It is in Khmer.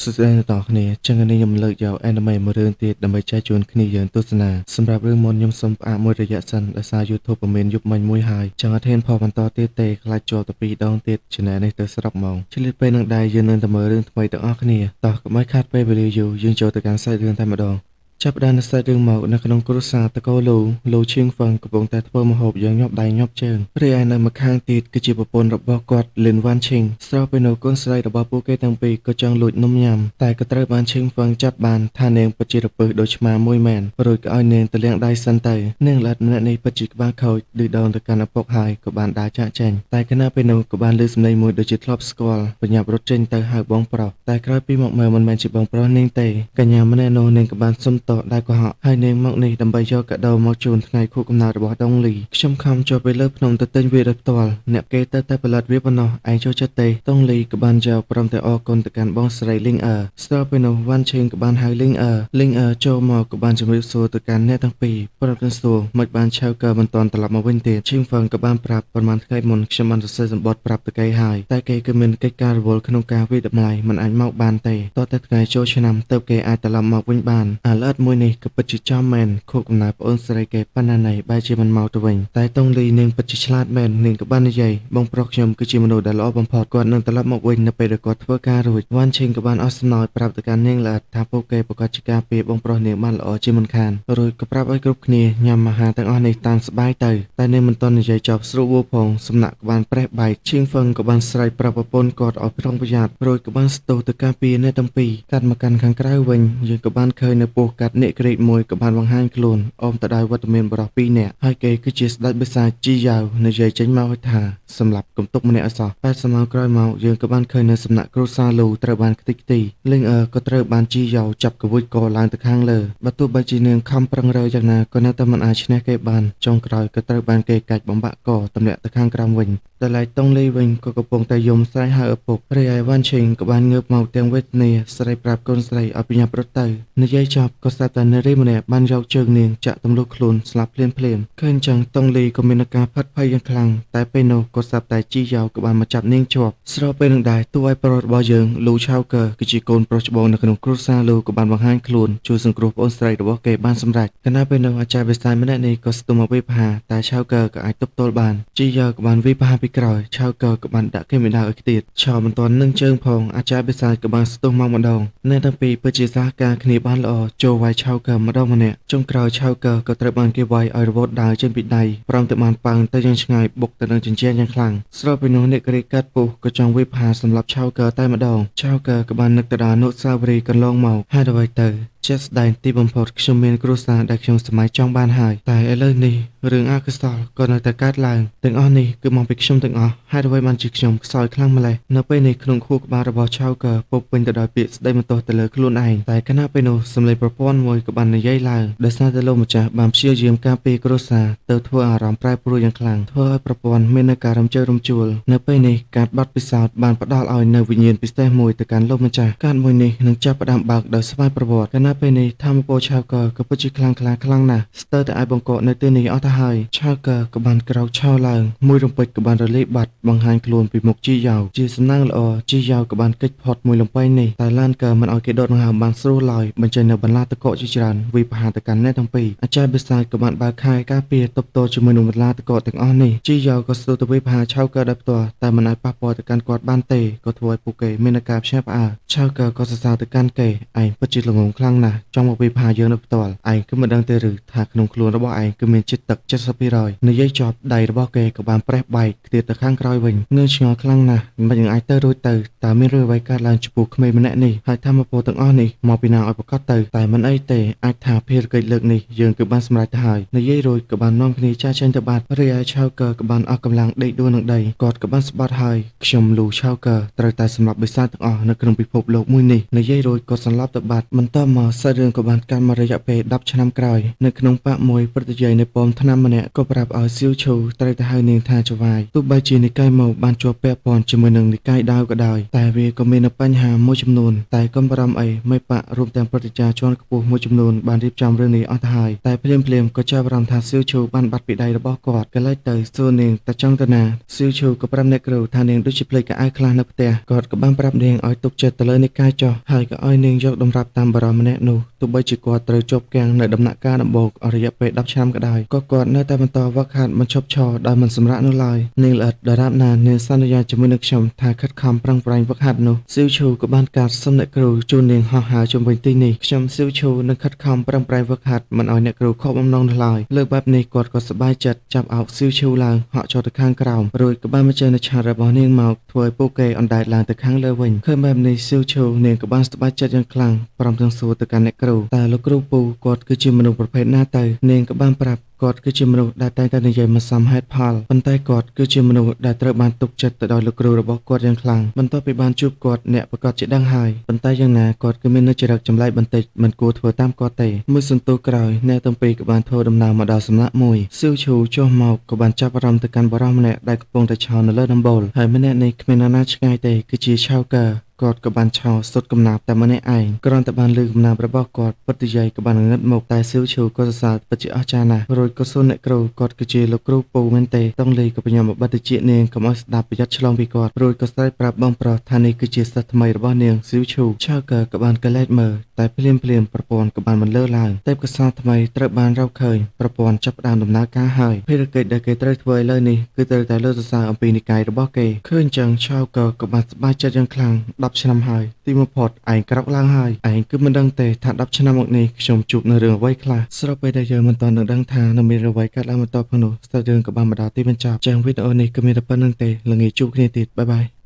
សួស្តីអ្នកទាំងអស់គ្នាចឹងថ្ងៃនេះខ្ញុំលើកយក anime មួយរឿងទៀតដើម្បីចែកជូនគ្នាយើងទស្សនាសម្រាប់រឿងមុនខ្ញុំសូមផ្អាកមួយរយៈសិនដោយសារ YouTube ពុំមានយប់មិញមួយហើយចឹងអត់ហ៊ានផលបន្តទៀតទេខ្លាចជាប់ទៅ2ដងទៀត channel នេះទៅស្រុកហ្មងឆ្លៀតពេលនឹងដែរយើងនឹងទៅមើលរឿងថ្មីទាំងអស់គ្នាតោះកុំឲ្យខាតពេលវេលាយូរយើងចូលទៅកាន់សាច់រឿងតែម្ដងចាប់ផ្ដើមនៅសាច់រឿងមកនៅក្នុងគ្រួសារតកូលូឈៀងហ្វឹងកំពុងតែធ្វើម្ហូបយ៉ាងញាប់ដៃញាប់ជើងរីឯនៅម្ខាងទៀតគឺជាប្រពន្ធរបស់គាត់លិនវ៉ាន់ឈីងស្របពេលនោះកូនស្រីរបស់ពួកគេទាំងពីរក៏ចង់លួចនំញ៉ាំតែក៏ត្រូវបានឈីងហ្វឹងចាប់បានថានាងពិតជារពឹសដូចឆ្មាមួយមែនរួចក៏ឲ្យនាងទៅលាងដៃសិនទៅនាងល្អិតម្នាក់នេះពិតជាក្បាលខូចឌឺដងទៅកាន់ឪពុកហើយក៏បានដើរចាកចេញតែគណៈពេលនោះក៏បានឮសំឡេងមួយដូចជាធ្លាប់ស្គាល់បញ្ញាប់រត់ចេញទៅហៅបងប្រុសតែក្រោយពីមកមើលមិនមែនជាបងប្រុសនាងទេកញ្ញាម្នាក់នោះនាងក៏បានសុំតដៃកុហកហើយនាងមកនេះដើម្បីយកកាដូមកជូនថ្ងៃខួបកំណើតរបស់ដុងលីខ្ញុំខំចូលទៅលើភ្នំទៅទិញវាដោយផ្ទាល់អ្នកគេទៅតែផលិតវាប៉ុណ្ណោះឯងចូលចិត្តទេដុងលីក៏បានយកព្រមទាំងអរគុណទៅកាន់បងស្រីលីងអឺស្របពេលនោះវ៉ាន់ឈេងក៏បានហៅលីងអឺចូលមកក៏បានជម្រាបសួរទៅកាន់អ្នកទាំងពីរព្រមទាំងសួរមិនបានឆៅកើមិនទាន់ត្រឡប់មកវិញទៀតឈីងហ្វឹងក៏បានប្រាប់ប្រហែលថ្ងៃមុនខ្ញុំបានសរសេរសម្បត្តិប្រាប់ទៅគេហើយតែគេគឺមានកិច្ចការរវល់ក្នុងការវិតម្លៃមិនអាចមកបានទេតតែថ្ងៃចូលឆ្នាំទៅគេអាចត្រឡប់មកវិញបានអាឡឺតមួយនេះក៏ពិតជាចំមែនខួបកំណើតប្អូនស្រីគេប៉ុណ្ណាណីបែរជាមិនមកទៅវិញតែតុងលីនាងពិតជាឆ្លាតមែននាងក៏បាននិយាយបងប្រុសខ្ញុំគឺជាមនុស្សដែលល្អបំផុតគាត់នឹងត្រឡប់មកវិញនៅពេលដែលគាត់ធ្វើការរួចវ៉ាន់ឈីងក៏បានអស់សំណើចប្រាប់ទៅកាន់នាងល្អិតថាពួកគេប្រកាសជាការពារបងប្រុសនាងបានល្អជាមិនខានរួចក៏ប្រាប់ឲ្យគ្រប់គ្នាញ៉ាំអាហារទាំងអស់នេះតាមសប្បាយទៅតែនាងមិនទាន់និយាយចប់ស្រួលវួរផងសំណាក់ក៏បានប្រេះបែកឈីងហ្វឹងក៏បានស្រែកប្រាប់ប្រពន្ធគាត់ឲ្យប្រុងប្រយ័ត្នរួចក៏បានស្ទុះទៅការពារអ្នកទាំងពីរកាត់មកកាន់ខាងក្រៅវិញយើងក៏បានឃើញនៅពោះកាត់អ្នកក្រៀកមួយក៏បានបង្ហាញខ្លួនអមទៅដោយវត្តមានបរិស2នាក់ហើយគេគឺជាស្ដេចបិសាចជីយ៉ាវនិយាយចេញមកថាសម្រាប់គំទុកម្នាក់អសោះ80ម៉ោងក្រោយមកយើងក៏បានឃើញនៅសំណាក់គ្រូសាលូត្រូវបានខ្ទេចខ្ទីលីងអឺក៏ត្រូវបានជីយ៉ាវចាប់កវួចកឡើងទៅខាងលើបើទោះបីជានាងខំប្រឹងរើយ៉ាងណាក៏នៅតែមិនអាចឈ្នះគេបានចុងក្រោយក៏ត្រូវបានគេកាច់បំបាក់កទម្លាក់ទៅខាងក្រោមវិញតែឡែកតុងលីវិញក៏កំពុងតែយំស្រែកហៅឪពុករីឯវ៉ាន់ឈីងក៏បានងើបមកទាំងវេទនាស្រែកប្រាប់កូនស្រីឲ្យបញ្ញាប់រត់ទៅនិយាយចប់ក៏ស្ដាប់តែនារីម្នាក់បានយកជើងនាងចាក់ទម្លុះខ្លួនស្លាប់ភ្លាមឃើញចឹងតុងលីក៏មានអាការផិតភ័យយ៉ាងខ្លាំងតែពេលនោះក៏ស្ដាប់តែជីយ៉ាវក៏បានមកចាប់នាងជាប់ស្របពេលនឹងដែរតួឯប្រុសរបស់យើងលូឆៅកើគឺជាកូនប្រុសច្បងនៅក្នុងគ្រួសារលូក៏បានបង្ហាញខ្លួនជួយសង្គ្រោះប្អូនស្រីរបស់គេបានសម្រេចខណៈពេលនោះអាចារ្យវិសាយម្នាក់នេះក៏ស្ទុះមកវិបហាតែឆៅកើក៏អាចទប់ទល់បានជីយ៉ាវក៏បានវិបហាពីក្រោយឆៅកើក៏បានដាក់គេមិនដៅឲ្យខ្ទៀតឆោមិនទាន់នឹងជើងផងអាចារ្យវិសាយក៏បានស្ទុះមកម្ដងអ្នកទាំងពីរពិតជាសហការគ្នាបានល្អចូលវាយឆៅកើម្ដងម្នាក់ចុងក្រោយឆៅកើក៏ត្រូវបានគេវាយឲ្យរវល់ដើរចេញពីដៃព្រមទាំងបានប៉ើងទៅយ៉ាងឆ្ងាយបុកទៅនឹងជញ្ជាំងយ៉ាងខ្លាំងស្របពេលនោះអ្នកក្រីកាត់ពុះក៏ចង់វិបហាសម្រាប់ឆៅកើតែម្ដងឆៅកើក៏បាននឹកទៅដល់អនុស្សាវរីយ៍កន្លងមកហេតុអ្វីទៅជាក់ស្ដែងទីបំផុតខ្ញុំមានគ្រួសារដែលខ្ញុំសម័យចង់បានហើយតែឥឡូវនេះរឿងអកុសលក៏នៅតែកើតឡើងទាំងអស់នេះគឺមកពីខ្ញុំទាំងអស់ហេតុអ្វីបានជាខ្ញុំខ្សោយខ្លាំងម្ល៉េះនៅពេលនេះក្នុងខួរក្បាលរបស់ឆៅកើពុបពេញទៅដោយពាក្យស្ដីបន្ទោសទៅលើខ្លួនឯងតែគណៈពេលនោះសម្លេងប្រព័ន្ធមួយក៏បាននិយាយឡើងដោយសារតែលោកម្ចាស់បានព្យាយាមការពារគ្រួសារទៅធ្វើអារម្មណ៍ប្រែប្រួលយ៉ាងខ្លាំងធ្វើឲ្យប្រព័ន្ធមាននៅការរំជើបរំជួលនៅពេលនេះការបាត់ពិសោធន៍បានផ្ដល់ឲ្យនៅវិញ្ញាណពិសេសមួយទៅកាន់លោកម្ចាស់ការមួយនេះនឹងចាប់ផ្ដើមបើកដោយស្វ័យប្រវត្តិគណៈពេលនេះធម្មពលឆៅកើក៏ពិតជាខ្លាំងណាស់ស្ទើរតែអាចបង្កកនៅទីនេះអស់ទៅហើយឆៅកើក៏បានក្រោកឈរឡើងមួយរំពេចក៏បានរលាយបាត់បង្ហាញខ្លួនពីមុខជីយ៉ាវជាសំណាងល្អជីយ៉ាវក៏បានគេចផុតមួយលំពែងនេះតែឡានកើមិនឲ្យគេដកដង្ហើមបានស្រួលឡើយបញ្ចេញនៅបន្លាតកកជាច្រើនវិបហាទៅកាន់អ្នកទាំងពីរអាចារ្យបិសាចក៏បានបើកខែការពារទប់ទល់ជាមួយនឹងបន្លាតកកទាំងអស់នេះជីយ៉ាវក៏ស្ទុះទៅវិបហាឆៅកើដោយផ្ទាល់តែមិនអាចប៉ះពាល់ទៅកាន់គាត់បានទេក៏ធ្វើឲ្យពួកគេមានអាការភ្ញាក់ផ្អើលឆៅកើក៏សរសើរទៅកាន់គេឯងពិតជាល្ងងខ្លាំងណាស់ចង់មកវិបហាយើងនៅផ្ទាល់ឯងគឺមិនដឹងទេឬថាក្នុងខ្លួនរបស់ឯងគឺមានជាតិទឹក 70% និយាយចប់ដៃរបស់គេក៏បានប្រេះបែកខ្ទៀតទៅខាងក្រោយវិញងឿងឆ្ងល់ខ្លាំងណាស់មិនយ៉ាងអាចទៅរួចទៅតើមានរឿងអ្វីកើតឡើងចំពោះក្មេងម្នាក់នេះហើយធម្មពលទាំងអស់នេះមកពីណាឲ្យប្រកាសទៅតែមិនអីទេអាចថាភារកិច្ចលើកនេះយើងគឺបានសម្រេចទៅហើយនិយាយរួចក៏បាននាំគ្នាចាស់ចេញទៅបាត់រីឯឆៅកើក៏បានអស់កម្លាំងដេកដួលនឹងដីគាត់ក៏បានស្បាត់ហើយខ្ញុំលូឆៅកើត្រូវតែសម្លាប់បិសាចទាំងអស់នៅក្នុងពិភពលោកមួយនេះនិយាយរួចក៏សន្លប់ទៅបាត់បន្តមក សាច់រឿងក៏បានកាន់មករយៈពេល10ឆ្នាំក្រោយនៅក្នុងបកមួយព្រឹទ្ធាយាយនៃប៉មថ្នាំម្នាក់ក៏ប្រាប់ឲ្យសៀវឈូត្រូវទៅហៅនាងថាចវាយទោះបីជានិកាយមកបានជាប់ពាក់ព័ន្ធជាមួយនឹងនិកាយដាវក៏ដោយតែវាក៏មានបញ្ហាមួយចំនួនតែកុំបារម្ភអីមេបករួមទាំងព្រឹទ្ធាចារ្យជាន់ខ្ពស់មួយចំនួនបានរៀបចំរឿងនេះអស់ទៅហើយតែភ្លាមក៏ចាប់អារម្មណ៍ថាសៀវឈូបានបាត់ពីដៃរបស់គាត់ក៏លេចទៅសួរនាងតើចង់ទៅណាសៀវឈូក៏ប្រាប់អ្នកគ្រូថានាងដូចជាភ្លេចកៅអៅខ្លះនៅផ្ទះគាត់ក៏បានប្រាប់នាងឲ្យទុកចិត្តទៅលើនិកាយចុះហើយក៏ឲ្យនាងយកតម្រាប់តាមបរិមម្នាក់នោះទោះបីជាគាត់ត្រូវជាប់គាំងនៅដំណាក់កាលដំបូងអស់រយៈពេល10ឆ្នាំក៏ដោយក៏គាត់នៅតែបន្តវឹកហាត់មិនឈប់ឈរដោយមិនសម្រាកនោះឡើយនាងល្អិតដរាបណានាងសន្យាជាមួយនឹងខ្ញុំថាខិតខំប្រឹងប្រែងវឹកហាត់នោះសៀវឈូក៏បានកាត់សុំអ្នកគ្រូជូននាងហោះហើរជុំវិញទីនេះខ្ញុំសៀវឈូនឹងខិតខំប្រឹងប្រែងវឹកហាត់មិនឲ្យអ្នកគ្រូខកបំណងនោះឡើយលើបែបនេះគាត់ក៏សប្បាយចិត្តចាប់អោបសៀវឈូឡើងហក់ចូលទៅខាងក្រោមរួចក៏បានបញ្ចេញនូវឆាតរបស់នាងមកធ្វើឲ្យពួកគេអណ្ដែតឡើងទៅខាងលើវិញឃើញបែបនេះសៀវឈូនាងក៏បានសប្បាយចិត្តយ៉ាងខ្លាំងព្រមទាំងសួរទៅកាន់អ្នកគ្រូតើលោកគ្រូពូគាត់គឺជាមនុស្សប្រភេទណាទៅនាងក៏បានប្រាប់គាត់គឺជាមនុស្សដែលតែងតែនិយាយមិនសមហេតុផលប៉ុន្តែគាត់គឺជាមនុស្សដែលត្រូវបានទុកចិត្តទៅដោយលោកគ្រូរបស់គាត់យ៉ាងខ្លាំងបន្ទាប់ពីបានជួបគាត់អ្នកប្រកាសជាដឹងហើយប៉ុន្តែយ៉ាងណាគាត់គឺមាននូវចរិតចម្លែកបន្តិចមិនគួរធ្វើតាមគាត់ទេមួយសន្ទុះក្រោយអ្នកទាំងពីរក៏បានធ្វើដំណើរមកដល់សំណាក់មួយសៀវឈូចុះមកក៏បានចាប់អារម្មណ៍ទៅកាន់បរិមម្នាក់ដែលកំពុងតែឈរនៅលើដំបូលហើយម្នាក់នេះគ្មាននរណាឆ្ងាយទេគឺជាឆៅកាគាត់ក៏បានឆោសុតកំណាប់តែម្នាក់ឯងគ្រាន់តែបានលើកំណាប់របស់គាត់ពិតជាយាយក៏បានងឹតមកតែសៀវឈូក៏សរសើរពិតជាអស្ចារ្យណាស់រួចក៏សួរអ្នកគ្រូគាត់គឺជាលោកគ្រូពូមែនទេតង់លីក៏បញ្ញាមកបិទតិចនាងកុំឲ្យស្ដាប់ប្រយ័ត្នឆ្លងពីគាត់រួចក៏ស្រែកប្រាប់បងប្រុសថានេះគឺជាសិស្សថ្មីរបស់នាងសៀវឈូឆើក៏បានកលែកមើលតែភ្លាមប្រព័ន្ធក៏បានបន្លឺឡើងទេពកោសល្យថ្មីត្រូវបានរកឃើញប្រព័ន្ធចាប់ផ្ដើមដំណើរការហើយភារកិច្ចដែលគេត្រូវធ្វើឥឡូវនេះគឺត្រូវតែលើកសរសើរអំពីនិកាយរបស់គេឃើញចឹងឆៅក៏បានសប្បាយចិត្តយ៉ាងខ្លាំង10ឆ្នាំហើយទីបំផុតឯងក្រោកឡើងហើយឯងគឺមិនដឹងទេថា10ឆ្នាំមកនេះខ្ញុំជួបនៅរឿងអ្វីខ្លះស្របពេលដែលយើងមិនទាន់ដឹងថានឹងមានអ្វីកើតឡើងបន្តផងនោះស្ទើររឿងក៏បានមកដល់ទីបញ្ចប់ចឹងវីដេអូនេះគឺមានតែប៉ុណ្្នឹងទេល្ងាចជួបគ្នាទៀតបាយបាយ